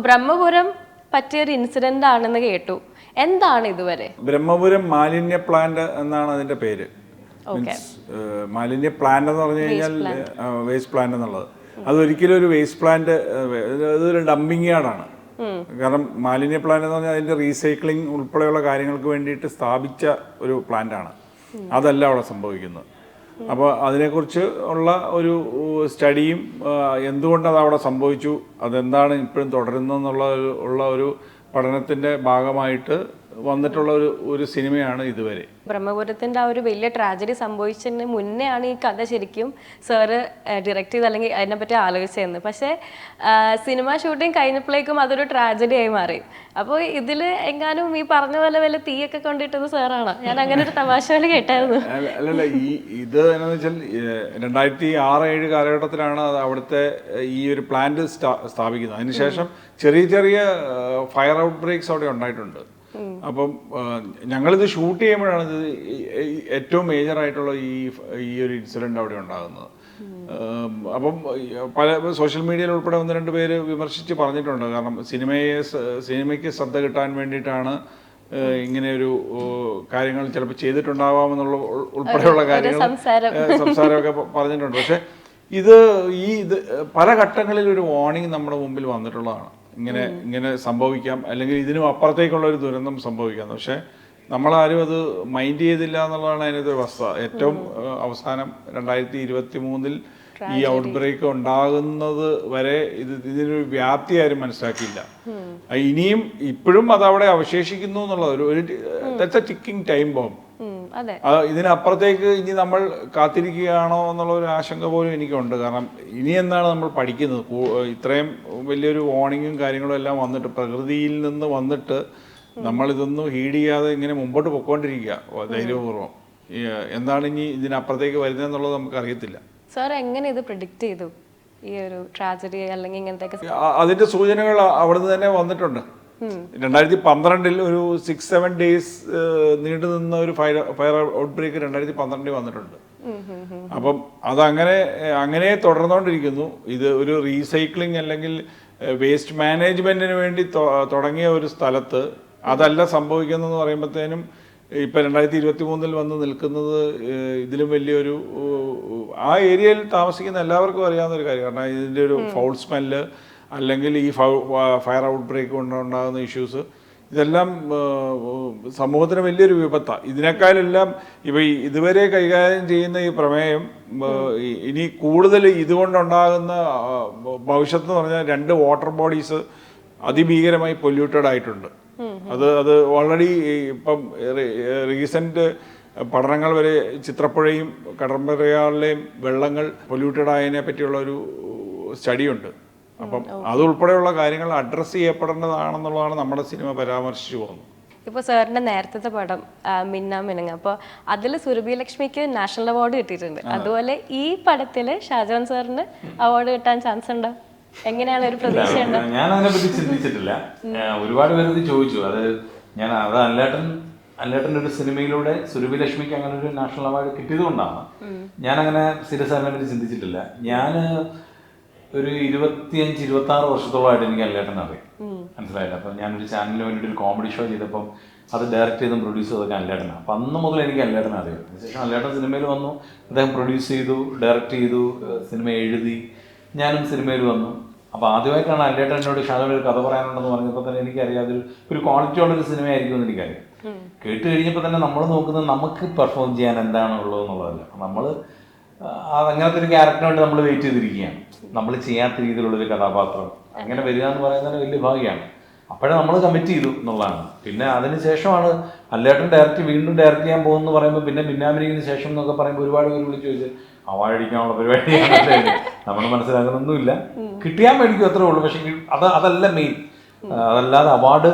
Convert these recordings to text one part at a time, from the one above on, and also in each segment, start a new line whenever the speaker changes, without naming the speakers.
ബ്രഹ്മപുരം പറ്റിയൊരു ഇൻസിഡന്റ് ആണെന്ന് കേട്ടു. എന്താണ് ഇതുവരെ?
ബ്രഹ്മപുരം മാലിന്യ പ്ലാന്റ് എന്നാണ് അതിന്റെ പേര്. മാലിന്യ പ്ലാന്റ് എന്ന് പറഞ്ഞു കഴിഞ്ഞാൽ വേസ്റ്റ് പ്ലാന്റ് എന്നുള്ളത്. അതൊരിക്കലും ഒരു വേസ്റ്റ് പ്ലാന്റ്, അതൊരു ഡംപിങ് യാർഡാണ്. കാരണം മാലിന്യ പ്ലാന്റ് എന്ന് പറഞ്ഞാൽ അതിന്റെ റീസൈക്ലിംഗ് ഉൾപ്പെടെയുള്ള കാര്യങ്ങൾക്ക് വേണ്ടിയിട്ട് സ്ഥാപിച്ച ഒരു പ്ലാന്റാണ്. അതല്ല അവിടെ സംഭവിക്കുന്നത്. അപ്പോൾ അതിനെക്കുറിച്ച് ഉള്ള ഒരു സ്റ്റഡിയും എന്തുകൊണ്ട് അത് അവിടെ സംഭവിച്ചു, അതെന്താണ് ഇപ്പോഴും തുടരുന്നതെന്നുള്ള ഒരു പഠനത്തിൻ്റെ ഭാഗമായിട്ട് വന്നിട്ടുള്ള ഒരു സിനിമയാണ് ഇതുവരെ.
ബ്രഹ്മപുരത്തിന്റെ ആ ഒരു വലിയ ട്രാജഡി സംഭവിച്ചതിന് മുന്നേ ആണ് ഈ കഥ ശരിക്കും സാറ് ഡയറക്റ്റ് ചെയ്ത് അല്ലെങ്കിൽ അതിനെപ്പറ്റി ആലോചിച്ചതെന്ന്. പക്ഷേ സിനിമ ഷൂട്ടിങ് കഴിഞ്ഞപ്പോഴേക്കും അതൊരു ട്രാജഡി ആയി മാറി. അപ്പോൾ ഇതിൽ എങ്ങാനും ഈ പറഞ്ഞ പോലെ വല്ല തീയൊക്കെ കൊണ്ടിട്ടത് സാറാണോ? ഞാൻ അങ്ങനെ ഒരു തമാശ പോലെ കേട്ടായിരുന്നു.
അല്ലല്ല, ഇത് എന്നാന്ന് വെച്ചാൽ 2006-2007 കാലഘട്ടത്തിലാണ് അവിടുത്തെ ഈ ഒരു പ്ലാന്റ് സ്ഥാപിക്കുന്നത്. അതിനുശേഷം ചെറിയ ചെറിയ ഫയർ ഔട്ട് ബ്രേക്സ് അവിടെ ഉണ്ടായിട്ടുണ്ട്. അപ്പം ഞങ്ങളിത് ഷൂട്ട് ചെയ്യുമ്പോഴാണ് ഇത് ഏറ്റവും മേജറായിട്ടുള്ള ഈ ഒരു ഇൻസിഡന്റ് അവിടെ ഉണ്ടാകുന്നത്. അപ്പം പല സോഷ്യൽ മീഡിയയിൽ ഉൾപ്പെടെ 1-2 പേര് വിമർശിച്ച് പറഞ്ഞിട്ടുണ്ട്. കാരണം സിനിമയ്ക്ക് ശ്രദ്ധ കിട്ടാൻ വേണ്ടിയിട്ടാണ് ഇങ്ങനെ ഒരു കാര്യങ്ങൾ ചിലപ്പോൾ ചെയ്തിട്ടുണ്ടാവാമെന്നുള്ള ഉൾപ്പെടെയുള്ള കാര്യങ്ങൾ സംസാരമൊക്കെ പറഞ്ഞിട്ടുണ്ട്. പക്ഷെ ഇത് പല ഘട്ടങ്ങളിൽ ഒരു വാർണിംഗ് നമ്മുടെ മുമ്പിൽ വന്നിട്ടുള്ളതാണ്. ഇങ്ങനെ സംഭവിക്കാം, അല്ലെങ്കിൽ ഇതിനും അപ്പുറത്തേക്കുള്ള ഒരു ദുരന്തം സംഭവിക്കാം. പക്ഷെ നമ്മളാരും അത് മൈൻഡ് ചെയ്തില്ല എന്നുള്ളതാണ് അതിനകത്ത് വസ്തുത. ഏറ്റവും അവസാനം 2023 ഈ ഔട്ട് ബ്രേക്ക് ഉണ്ടാകുന്നത് വരെ ഇതിനൊരു വ്യാപ്തി ആരും മനസ്സിലാക്കിയില്ല. ഇപ്പോഴും അതവിടെ അവശേഷിക്കുന്നു എന്നുള്ളത് ഒരു ടിക്കിംഗ് ടൈം ബോംബ്. ഇതിനപ്പുറത്തേക്ക് ഇനി നമ്മൾ കാത്തിരിക്കുകയാണോ എന്നുള്ള ഒരു ആശങ്ക പോലും എനിക്കുണ്ട്. കാരണം ഇനി എന്താണ് നമ്മൾ പഠിക്കുന്നത്? ഇത്രയും വലിയൊരു വാർണിങ്ങും കാര്യങ്ങളും എല്ലാം വന്നിട്ട്, പ്രകൃതിയിൽ നിന്ന് വന്നിട്ട് നമ്മളിതൊന്നും ഹീഡ് ചെയ്യാതെ ഇങ്ങനെ മുമ്പോട്ട് പൊയ്ക്കൊണ്ടിരിക്കുക ധൈര്യപൂർവ്വം. എന്താണ് ഇനി ഇതിനപ്പുറത്തേക്ക് വരുന്നതെന്നുള്ളത് നമുക്ക് അറിയത്തില്ല.
സാർ എങ്ങനെ ഇത് പ്രെഡിക്റ്റ് ചെയ്തു ഈ ഒരു ട്രാജഡി അല്ലെങ്കിൽ ഇങ്ങനത്തെ?
അതിന്റെ സൂചനകൾ അവിടുന്ന് തന്നെ വന്നിട്ടുണ്ട്. 2012 ഒരു 6-7 ഡേയ്സ് നീണ്ടു നിന്ന ഒരു ഫയർ ഔട്ട് ബ്രേക്ക് 2012 വന്നിട്ടുണ്ട്. അപ്പം അതങ്ങനെ തുടർന്നുകൊണ്ടിരിക്കുന്നു. ഇത് ഒരു റീസൈക്ലിംഗ് അല്ലെങ്കിൽ വേസ്റ്റ് മാനേജ്മെന്റിന് വേണ്ടി തുടങ്ങിയ ഒരു സ്ഥലത്ത് അതല്ല സംഭവിക്കുന്നതെന്ന് പറയുമ്പോഴത്തേനും ഇപ്പം 2023 വന്ന് നിൽക്കുന്നത് ഇതിലും വലിയൊരു, ആ ഏരിയയിൽ താമസിക്കുന്ന എല്ലാവർക്കും അറിയാവുന്ന ഒരു കാര്യം. കാരണം ഇതിൻ്റെ ഒരു ഫൗൾ സ്മെല്ല് അല്ലെങ്കിൽ ഈ ഫയർ ഔട്ട് ബ്രേക്ക് കൊണ്ടുണ്ടാകുന്ന ഇഷ്യൂസ്, ഇതെല്ലാം സമൂഹത്തിന് വലിയൊരു വിപത്താണ്. ഇതിനേക്കാളെല്ലാം ഇതുവരെ കൈകാര്യം ചെയ്യുന്ന ഈ പ്രമേയം ഇനി കൂടുതൽ ഇതുകൊണ്ടുണ്ടാകുന്ന ഭവിഷ്യത്ത് എന്ന് പറഞ്ഞാൽ 2 വാട്ടർ ബോഡീസ് അതിഭീകരമായി പൊല്യൂട്ടഡ് ആയിട്ടുണ്ട്. അത് ഓൾറെഡി ഇപ്പം റീസെന്റ് പഠനങ്ങൾ വരെ ചിത്രപ്പുഴയും കടമ്പറയാറിലെയും വെള്ളങ്ങൾ പൊല്യൂട്ടഡ് ആയതിനെ പറ്റിയുള്ള ഒരു സ്റ്റഡിയുണ്ട്. അപ്പം അതുൾപ്പെടെയുള്ള കാര്യങ്ങൾ അഡ്രസ്സ് ചെയ്യപ്പെടേണ്ടതാണെന്നുള്ളതാണ് നമ്മുടെ സിനിമ പരാമർശിച്ചു പോകുന്നത്.
ഇപ്പോൾ സാറിന്റെ നേരത്തെ പടം മിന്നാ മിനുങ്ങ, അപ്പോൾ അതിൽ സുരഭി ലക്ഷ്മിക്ക് നാഷണൽ അവാർഡ് കിട്ടിയിട്ടുണ്ട്. അതുപോലെ ഈ പടത്തിൽ ഷാജോൺ സാറിന് അവാർഡ് കിട്ടാൻ ചാൻസ് ഉണ്ടോ? എങ്ങനെയാണ് ഒരു പ്രതീക്ഷ?
ഞാൻ അതിനെ പറ്റി ചിന്തിച്ചിട്ടില്ല. ഒരുപാട് പേര് ചോദിച്ചു. അല്ലേട്ടൻ്റെ ഒരു സിനിമയിലൂടെ സുരഭി ലക്ഷ്മിക്ക് അങ്ങനെ ഒരു നാഷണൽ അവാർഡ് കിട്ടിയത് കൊണ്ടാണ്. ഞാനങ്ങനെ സീരിയസ് അതിനെ പറ്റി ചിന്തിച്ചിട്ടില്ല. ഞാൻ ഒരു 25-26 വർഷത്തോളമായിട്ട് എനിക്ക് അല്ലേട്ടനെ അറിയാം, മനസ്സിലായില്ല. അപ്പം ഞാനൊരു ചാനലിന് വേണ്ടിയിട്ട് ഒരു കോമഡി ഷോ ചെയ്തപ്പം അത് ഡയറക്റ്റ് ചെയ്തും പ്രൊഡ്യൂസ് ചെയ്തൊക്കെ അല്ലേട്ടനാണ്. അപ്പം അന്ന് മുതൽ എനിക്ക് അല്ലേട്ടനെ അറിയാം. അതിനുശേഷം അല്ലേട്ടൻ സിനിമയിൽ വന്നു, അദ്ദേഹം പ്രൊഡ്യൂസ് ചെയ്തു, ഡയറക്റ്റ് ചെയ്തു, സിനിമ എഴുതി, ഞാനും സിനിമയിൽ വന്നു. അപ്പോൾ ആദ്യമായിട്ടാണ് അല്ലേട്ടൻ എന്നോട് ഷാജോൺ ഒരു കഥ പറയാനുണ്ടെന്ന് പറഞ്ഞപ്പോൾ തന്നെ എനിക്കറിയാം ഒരു ക്വാളിറ്റി ഉള്ളൊരു സിനിമയായിരിക്കും എന്ന് എനിക്കറിയാം. കേട്ട് കഴിഞ്ഞപ്പോൾ തന്നെ നമ്മൾ നോക്കുന്നത് നമുക്ക് പെർഫോം ചെയ്യാൻ എന്താണ് ഉള്ളതെന്നുള്ളതല്ല, നമ്മൾ അങ്ങനത്തെ ഒരു ക്യാരക്ടറിന് വേണ്ടി നമ്മൾ വെയിറ്റ് ചെയ്തിരിക്കുകയാണ്. നമ്മൾ ചെയ്യാത്ത രീതിയിലുള്ളൊരു കഥാപാത്രം അങ്ങനെ വരിക എന്ന് പറയുന്നത് വലിയ ഭാഗ്യമാണ്. അപ്പോഴേ നമ്മൾ കമ്മിറ്റ് ചെയ്തു എന്നുള്ളതാണ്. പിന്നെ അതിനുശേഷമാണ് അല്ലേട്ടൻ വീണ്ടും ഡയറക്റ്റ് ചെയ്യാൻ പോകുമെന്ന് പറയുമ്പോൾ, പിന്നെ മിന്നാമിനിങ്ങിന് ശേഷം എന്നൊക്കെ പറയുമ്പോൾ ഒരുപാട് പേര് വിളിച്ച് ചോദിച്ചു അവാർഡ് അടിക്കാനുള്ള പരിപാടി നമ്മൾ മനസ്സിലാക്കുന്നൊന്നുമില്ല. കിട്ടിയാൽ മേടിക്കും, അത്രേ ഉള്ളൂ. പക്ഷെ അതല്ല മെയിൻ. അതല്ലാതെ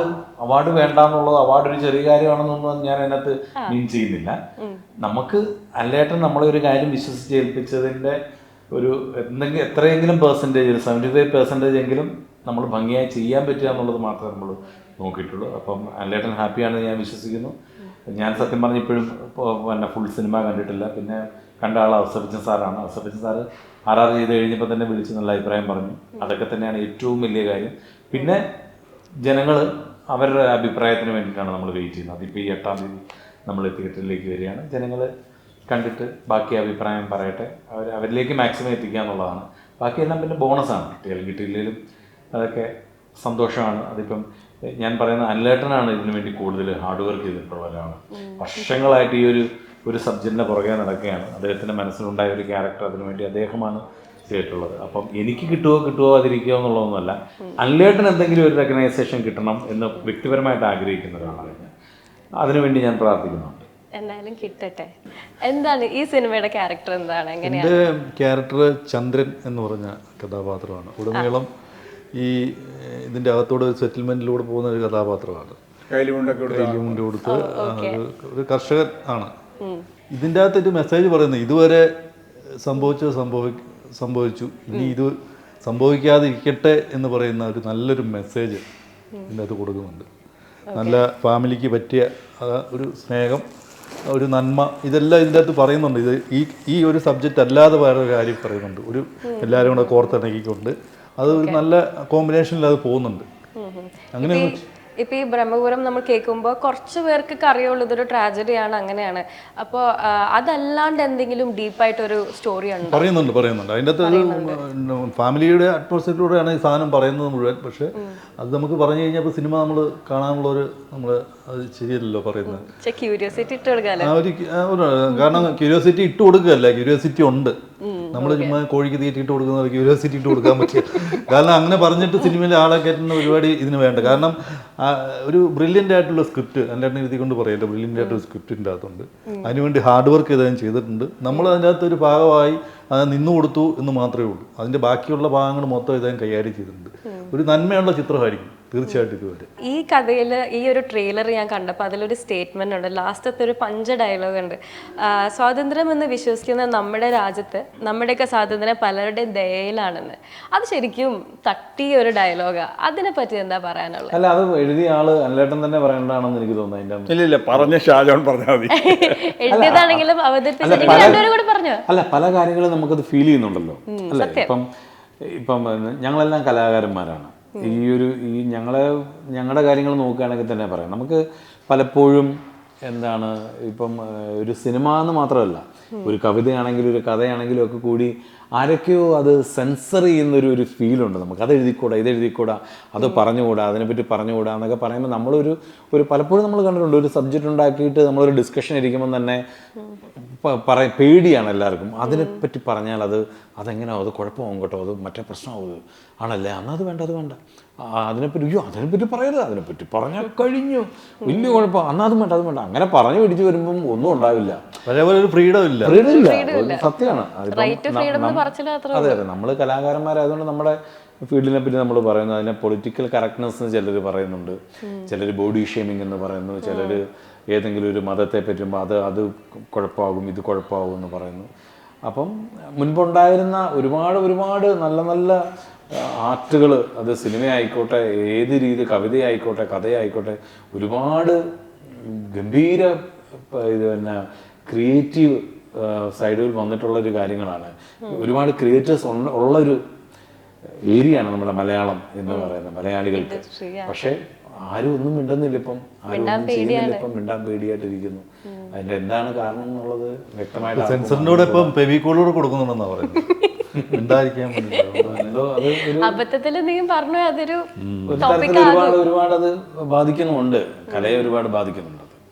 അവാർഡ് വേണ്ടാന്നുള്ളത്, അവാർഡ് ഒരു ചെറിയ കാര്യമാണെന്നൊന്നും ഞാൻ അതിനകത്ത് മീൻ ചെയ്യുന്നില്ല. നമുക്ക് അല്ലേട്ടൻ നമ്മളെ ഒരു കാര്യം വിശ്വസിച്ച് ഏൽപ്പിച്ചതിൻ്റെ ഒരു എത്രയെങ്കിലും പെർസെൻറ്റേജ്, 75% എങ്കിലും നമ്മൾ ഭംഗിയായി ചെയ്യാൻ പറ്റുക എന്നുള്ളത് മാത്രമേ നമ്മൾ നോക്കിയിട്ടുള്ളൂ. അപ്പം അല്ലേട്ടൻ ഹാപ്പിയാണെന്ന് ഞാൻ വിശ്വസിക്കുന്നു. ഞാൻ സത്യം പറഞ്ഞ ഇപ്പോഴും ഫുൾ സിനിമ കണ്ടിട്ടില്ല. പിന്നെ കണ്ട ആൾ ഔസഫച്ചൻ സാറാണ്. ഔസഫച്ചൻ സാറ് RR ചെയ്ത് കഴിഞ്ഞപ്പോൾ തന്നെ വിളിച്ച് നല്ല അഭിപ്രായം പറഞ്ഞു. അതൊക്കെ തന്നെയാണ് ഏറ്റവും വലിയ കാര്യം. പിന്നെ ജനങ്ങൾ അവരുടെ അഭിപ്രായത്തിന് വേണ്ടിയിട്ടാണ് നമ്മൾ വെയിറ്റ് ചെയ്യുന്നത്. അതിപ്പോൾ ഈ 8-ാം തീയതി നമ്മൾ തിയേറ്ററിലേക്ക് വരികയാണ്. ജനങ്ങൾ കണ്ടിട്ട് ബാക്കി അഭിപ്രായം പറയട്ടെ, അവരിലേക്ക് മാക്സിമം എത്തിക്കുക എന്നുള്ളതാണ്. ബാക്കിയെല്ലാം പിന്നെ ബോണസാണ്. കിട്ടിയില്ലെങ്കിലും അതൊക്കെ സന്തോഷമാണ്. അതിപ്പം ഞാൻ പറയുന്ന അനിലേട്ടനാണ് ഇതിനു വേണ്ടി കൂടുതൽ ഹാർഡ് വർക്ക് ചെയ്തിട്ടുള്ള ഒരാളാണ്. വർഷങ്ങളായിട്ട് ഈ ഒരു സബ്ജക്റ്റിൻ്റെ പുറകെ നടക്കുകയാണ്. അദ്ദേഹത്തിൻ്റെ മനസ്സിലുണ്ടായ ഒരു ക്യാരക്ടർ അതിനു വേണ്ടി അദ്ദേഹമാണ് ചെയ്തിട്ടുള്ളത്. അപ്പം എനിക്ക് കിട്ടുമോ അതിരിക്കുമോ എന്നുള്ളതൊന്നുമല്ല. അനിലേട്ടൻ എന്തെങ്കിലും ഒരു റെക്കഗ്നൈസേഷൻ കിട്ടണം എന്ന് വ്യക്തിപരമായിട്ട് ആഗ്രഹിക്കുന്ന ഒരാളാണ് ഞാൻ. അതിനുവേണ്ടി ഞാൻ പ്രാർത്ഥിക്കുന്നുണ്ട്.
എന്തായാലും കിട്ടട്ടെ. എന്താണ് ഈ സിനിമയുടെ ക്യാരക്ടർ? എന്താണ്, എങ്ങനെയാണ്?
എൻ്റെ ക്യാരക്ടർ ചന്ദ്രൻ എന്ന് പറഞ്ഞ കഥാപാത്രമാണ്. ഉടനീളം ഈ ഇതിൻ്റെ അകത്തോടെ സെറ്റിൽമെൻറ്റിലൂടെ പോകുന്ന ഒരു കഥാപാത്രമാണ്. കൈലിമുണ്ട് കൊടുത്ത് ഒരു കർഷകൻ ആണ്. ഇതിൻ്റെ അകത്ത് ഒരു മെസ്സേജ് പറയുന്നത് ഇതുവരെ സംഭവിച്ചു, ഇനി ഇത് സംഭവിക്കാതിരിക്കട്ടെ എന്ന് പറയുന്ന ഒരു നല്ലൊരു മെസ്സേജ് ഇതിൻ്റെ അകത്ത് കൊടുക്കുന്നുണ്ട്. നല്ല ഫാമിലിക്ക് പറ്റിയ ഒരു സ്നേഹം, ഒരു നന്മ, ഇതെല്ലാം ഇതിൻ്റെ അകത്ത് പറയുന്നുണ്ട്. ഇത് ഈ ഒരു സബ്ജക്റ്റ് അല്ലാതെ വേറെ ഒരു കാര്യം പറയുന്നുണ്ട്. ഒരു എല്ലാവരും കൂടെ കോർത്തിണക്കിക്കൊണ്ട് അത് ഒരു നല്ല കോമ്പിനേഷനിൽ അത് പോകുന്നുണ്ട്. അങ്ങനെ
ഇപ്പൊ ഈ ബ്രഹ്മപുരം നമ്മൾ കേൾക്കുമ്പോൾ കുറച്ച് പേർക്ക് അറിയുള്ളൂ ഇതൊരു ട്രാജഡിയാണ്, അങ്ങനെയാണ്. അപ്പോൾ അതല്ലാണ്ട് എന്തെങ്കിലും ഡീപ്പായിട്ടൊരു സ്റ്റോറി ഉണ്ട്?
പറയുന്നുണ്ട്. അതിൻ്റെ അകത്ത് ഒരു ഫാമിലിയുടെ അറ്റ്മോസ്ഫിയറിലൂടെയാണ് ഈ സാധനം പറയുന്നത് മുഴുവൻ. പക്ഷെ അത് നമുക്ക് പറഞ്ഞു കഴിഞ്ഞാൽ ഇപ്പോൾ സിനിമ നമ്മൾ കാണാനുള്ളൊരു അത് ശരിയല്ലല്ലോ പറയുന്നത്.
ക്യൂരിയോസിറ്റി ഇട്ട് കൊടുക്കാല്ലോ.
കാരണം ക്യൂരിയോസിറ്റി ഇട്ട് കൊടുക്കുകയല്ല, ക്യൂരിയോസിറ്റി ഉണ്ട്. നമ്മൾ ചുമ്മാ കോഴിക്ക് തീറ്റി ഇട്ട് കൊടുക്കുന്നത് ക്യൂരിയോസിറ്റി ഇട്ട് കൊടുക്കാൻ പറ്റില്ല. കാരണം അങ്ങനെ പറഞ്ഞിട്ട് സിനിമയിൽ ആളെ കയറ്റുന്ന പരിപാടി ഇതിന് വേണ്ട. കാരണം ഒരു ബ്രില്യൻ്റ് ആയിട്ടുള്ള സ്ക്രിപ്റ്റ് എൻ്റെ എഴുതി കൊണ്ട് പറയല്ലോ, ബ്രില്യൻ്റ് ആയിട്ടൊരു സ്ക്രിപ്റ്റിൻ്റെ അകത്തുണ്ട്. അതിനുവേണ്ടി ഹാർഡ് വർക്ക് ചെയ്തതും ചെയ്തിട്ടുണ്ട്. നമ്മൾ അതിൻ്റെ അകത്ത് ഒരു ഭാഗമായി അത് നിന്നു കൊടുത്തു എന്ന് മാത്രമേ ഉള്ളൂ. അതിൻ്റെ ബാക്കിയുള്ള ഭാഗങ്ങൾ മൊത്തം ഇദ്ദേഹം കൈകാര്യം ചെയ്തിട്ടുണ്ട്. ഒരു നന്മയുള്ള ചിത്രമായിരിക്കും തീർച്ചയായിട്ടും ഇതുവരെ.
ഈ കഥയിൽ ഈ ഒരു ട്രെയിലർ ഞാൻ കണ്ടപ്പോൾ അതിലൊരു സ്റ്റേറ്റ്മെന്റ് ഉണ്ട്, ലാസ്റ്റത്തെ ഒരു ഡയലോഗ് ഉണ്ട്. സ്വാതന്ത്ര്യം എന്ന് വിശ്വസിക്കുന്ന നമ്മുടെ രാജ്യത്ത് നമ്മുടെയൊക്കെ സ്വാതന്ത്ര്യം പലരുടെയും ദയയിലാണെന്ന്. അത് ശരിക്കും തട്ടിയ ഒരു ഡയലോഗാ. അതിനെ പറ്റി എന്താ പറയാനുള്ളത്?
അല്ല, അത് എഴുതിയ ആള് അനിലേട്ടൻ തന്നെ പറയേണ്ടതാണെന്ന് എനിക്ക് തോന്നുന്നു.
ഇല്ല, പറഞ്ഞ ഷാജോൺ പറഞ്ഞാൽ മതി.
എഴുതിയതാണെങ്കിലും കൂടെ പറഞ്ഞു.
അല്ല, പല കാര്യങ്ങളും നമുക്കത് ഫീൽ ചെയ്യുന്നുണ്ടല്ലോ. അല്ലേ, ഇപ്പം ഞങ്ങളെല്ലാം കലാകാരന്മാരാണ്. ഈ ഞങ്ങളുടെ കാര്യങ്ങൾ നോക്കുകയാണെങ്കിൽ തന്നെ പറയാം, നമുക്ക് പലപ്പോഴും എന്താണ് ഇപ്പം ഒരു സിനിമ എന്ന് മാത്രമല്ല, ഒരു കവിതയാണെങ്കിലും ഒരു കഥയാണെങ്കിലും ഒക്കെ കൂടി ആരൊക്കെയോ അത് സെൻസർ ചെയ്യുന്നൊരു ഫീലുണ്ട് നമുക്ക്. അത് എഴുതിക്കൂടാ, ഇത് എഴുതിക്കൂടാ, അത് പറഞ്ഞുകൂടാ, അതിനെപ്പറ്റി പറഞ്ഞുകൂടാ എന്നൊക്കെ പറയുമ്പോൾ നമ്മളൊരു പലപ്പോഴും നമ്മൾ കണ്ടിട്ടുണ്ട്, ഒരു സബ്ജക്റ്റ് ഉണ്ടാക്കിയിട്ട് നമ്മളൊരു ഡിസ്കഷൻ ഇരിക്കുമ്പോൾ തന്നെ പേടിയാണ് എല്ലാവർക്കും. അതിനെപ്പറ്റി പറഞ്ഞാൽ അതെങ്ങനെയാവും, അത് കുഴപ്പമാവും കേട്ടോ, അത് മറ്റേ പ്രശ്നമാവും, ആണല്ലേ, അത് വേണ്ട അതിനെപ്പറ്റി പറയരുത്, അതിനെപ്പറ്റി പറഞ്ഞാൽ കഴിഞ്ഞു, വലിയ കുഴപ്പം, അത് വേണ്ട അങ്ങനെ പറഞ്ഞു പിടിച്ച് വരുമ്പം ഒന്നും ഉണ്ടാവില്ല.
ഒരു ഫ്രീഡം ഇല്ല.
സത്യമാണ്. അതെ, നമ്മൾ കലാകാരന്മാരായതുകൊണ്ട് നമ്മുടെ ഫീൽഡിനെ പറ്റി നമ്മൾ പറയുന്നത് അതിനെ പൊളിറ്റിക്കൽ കറക്റ്റ്നെസ് എന്ന് ചിലർ പറയുന്നുണ്ട്, ചിലർ ബോഡി ഷേമിംഗ് എന്ന് പറയുന്നു, ചിലർ ഏതെങ്കിലും ഒരു മതത്തെ പറ്റുമ്പോൾ അത് കുഴപ്പമാകും, ഇത് കുഴപ്പമാകും എന്ന് പറയുന്നു. അപ്പം മുൻപുണ്ടായിരുന്ന ഒരുപാട് നല്ല ആർട്ടുകൾ, അത് സിനിമയായിക്കോട്ടെ, ഏത് രീതി, കവിതയായിക്കോട്ടെ, കഥയായിക്കോട്ടെ, ഒരുപാട് ഗംഭീര ക്രിയേറ്റീവ് സൈഡിൽ വന്നിട്ടുള്ളൊരു കാര്യങ്ങളാണ്. ഒരുപാട് ക്രിയേറ്റേഴ്സ് ഉള്ളൊരു ഏരിയയാണ് നമ്മുടെ മലയാളം എന്ന് പറയുന്നത്, മലയാളികൾക്ക്. പക്ഷെ ആരും ഒന്നും മിണ്ടുന്നില്ല ഇപ്പം, ആരും ഒന്നും ചെയ്യുന്നില്ല ഇപ്പം, മിണ്ടാൻ പേടിയായിട്ടിരിക്കുന്നു. അതിന്റെ എന്താണ് കാരണം എന്നുള്ളത് വ്യക്തമായിട്ട്
സെൻസറിനോട് ഇപ്പം ഫെവിക്കോളോട് കൊടുക്കുന്നുണ്ടെന്നാ പറയുന്നത്.
ഒരുപാട് അത് ബാധിക്കുന്നുമുണ്ട്, കലയെ ഒരുപാട് ബാധിക്കുന്നുണ്ട്.